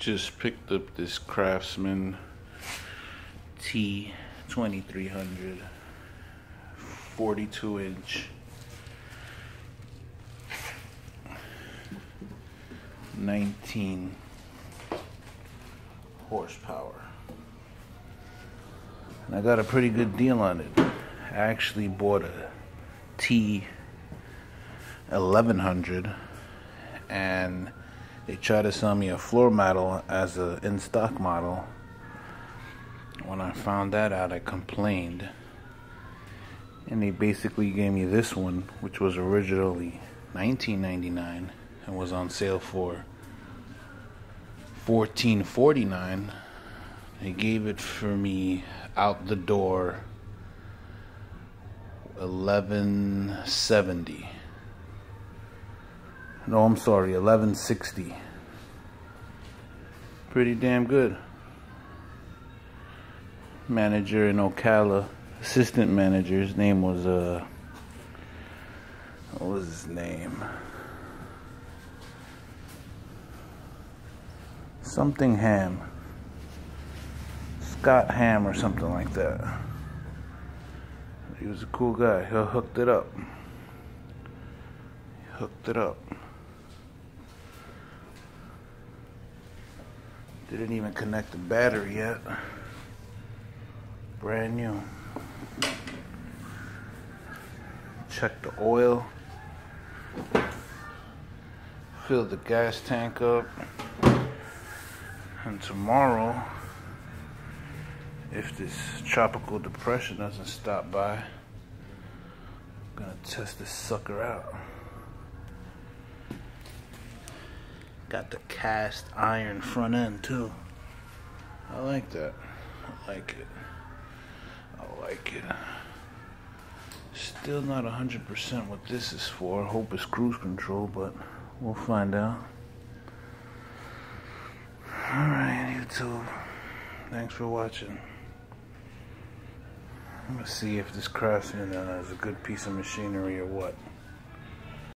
Just picked up this Craftsman T2300 42-inch 19 horsepower, and I got a pretty good deal on it. I actually bought a T1100 and they tried to sell me a floor model as a in-stock model. When I found that out, I complained, and they basically gave me this one, which was originally $19.99 and was on sale for $14.49. They gave it for me out the door $11.70. No, I'm sorry, $11.60. Pretty damn good. Manager in Ocala, assistant manager, his name was what was his name? Something Ham. Scott Ham or something like that. He was a cool guy. He hooked it up. Didn't even connect the battery yet. Brand new. Check the oil. Fill the gas tank up. And tomorrow, if this tropical depression doesn't stop by, I'm gonna test this sucker out. Got the cast iron front end too. I like that. I like it. Still not 100% what this is for. Hope it's cruise control, but we'll find out. Alright, YouTube. Thanks for watching. I'm gonna see if this Craftsman is a good piece of machinery or what.